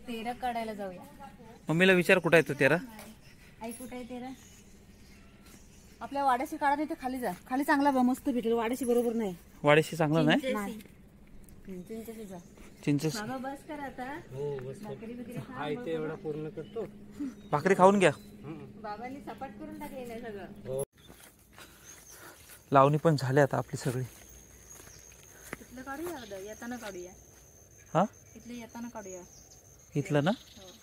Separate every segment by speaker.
Speaker 1: तेरा काढायला जाऊया.
Speaker 2: मम्मीला विचार कुठं आहे तो तेरा.
Speaker 1: आई कुठे आहे तेरा? आपल्या वाड्याशी काढा नाही तर खाली जा. खाली चांगला मस्त भेटेल. वाड्याशी बरोबर नाही.
Speaker 2: वाड्याशी चांगलं नाही.
Speaker 1: चिंचेशी जा.
Speaker 2: चिंचेस.
Speaker 1: बाबा बस कर आता. हो बस. भाकरी ते
Speaker 3: एवढा पूर्ण करतो.
Speaker 2: भाकरी खाऊन घ्या.
Speaker 1: बाबांनी सपाट करून टाकले सगळं.
Speaker 2: लावणी पण झाली आता आपली सगळी.
Speaker 1: इथलं काढूया, येताना काढूया.
Speaker 2: हा
Speaker 1: इथलं येताना काढूया.
Speaker 2: इथलं ना.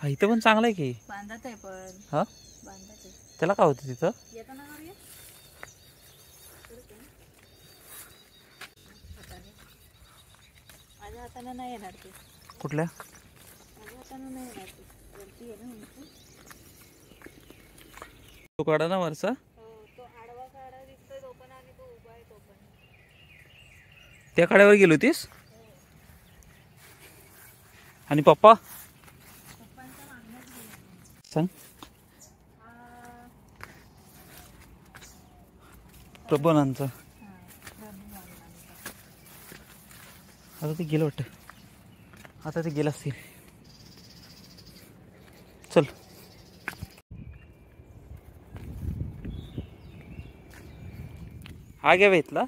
Speaker 2: हा इथं पण चांगलं आहे की.
Speaker 1: बांधाच आहे पण.
Speaker 2: हा
Speaker 1: बांधाच आहे.
Speaker 2: त्याला काय होतं तिथं.
Speaker 1: येताना काढूया. माझ्या हाताने नाही येणार ते.
Speaker 2: कुठल्या.
Speaker 1: माझ्या हाताने नाही येणार ते. वरती आहे ना उंच.
Speaker 2: तो काढा ना वरचा.
Speaker 1: तो आडवा काढा दिसतोय तो पण आणि तो उभा आहे तो पण.
Speaker 2: त्या काड्यावर गेली होतीस. आणि पप्पा सांग. प्रभूनांचा आता ते गेलं वाटतं. आता ते गेलं असतील. चल. हा घ्या इथला.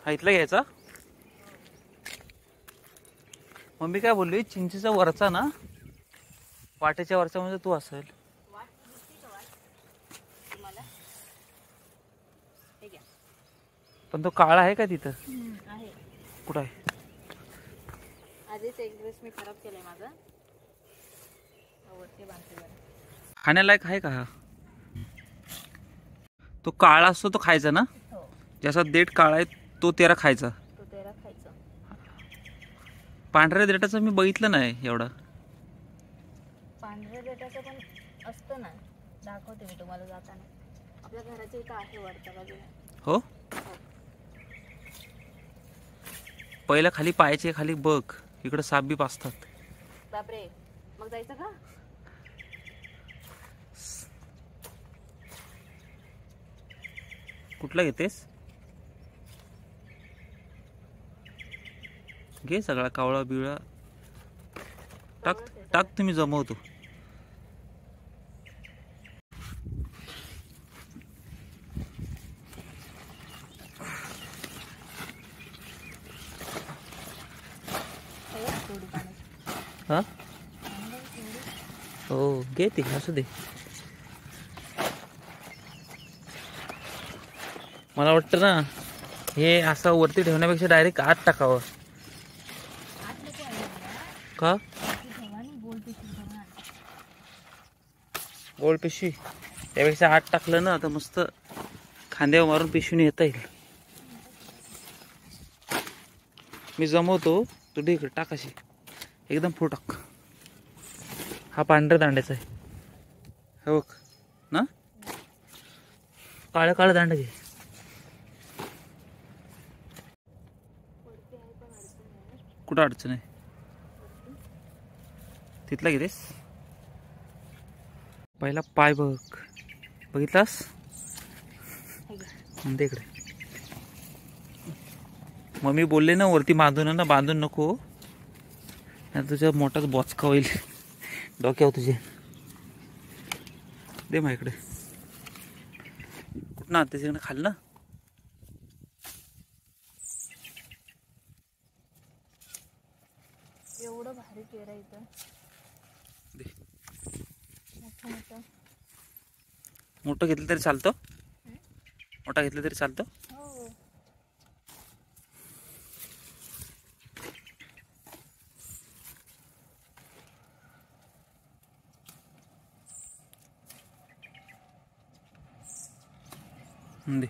Speaker 2: हा इथला घ्यायचा. मम्मी काय बोलली चिंचेचा वरचा ना. वाट्याच्या वरचा म्हणजे तू असेल. पण तो काळा आहे का तिथं.
Speaker 1: आहे.
Speaker 2: कुठं आहे.
Speaker 1: आधीच एक ड्रेस मी खराब केलाय माझा. वरती बांधते जरा.
Speaker 2: खाण्यालायक आहे का हा. तो काळा असतो तो खायचा ना.
Speaker 1: हो.
Speaker 2: ज्याचा देठ काळा आहे तो तेरा खायचा.
Speaker 1: तो तेरा खायचा.
Speaker 2: पांढऱ्या देठाचं मी बघितलं नाही एवढं.
Speaker 1: पांढऱ्या देठाचं पण असतं ना. दाखवते मी तुम्हाला जाताना. आपल्या घराच्या इथं आहे वरच्या बाजूला.
Speaker 2: हो. पहिला खाली पायाचे खाली बघ. इकडे साप बीप असतात.
Speaker 1: बापरे. मग जायचं का.
Speaker 2: कुठला घेतेस. घे सगळा कावळा बिवळा टाक. टाक तुम्ही जमवतो. हा हो घे ते असू दे. मला वाटतं ना हे असं वरती ठेवण्यापेक्षा डायरेक्ट आत टाकावं. का. गोल पिशवी त्यापेक्षा आत टाकलं ना तर मस्त खांद्यावर मारून पिशवीने येता येईल. मी जमवतो. तू ठीक टाक अशी एकदम फुल टाक. हा पांढऱ्या दांड्याचा आहे. हो ना. काळं काळं दांड घे. कुठं अडचण आहे. तिथला घेतेस. पहिला पाय बघ. बघितलास इकडे. मम्मी बोलले ना वरती बांधून ना. बांधून नको तुझ्या मोठाच बॉचका होईल डोक्यावर तुझे. दे मग इकडे. कुठं ना त्याच्याकडे खाल ना.
Speaker 1: एवढं भारी पेरा इथं.
Speaker 2: मोठं घेतलं तरी चालतं. मोठा घेतलं तरी चालतं.
Speaker 1: हो.
Speaker 2: दे.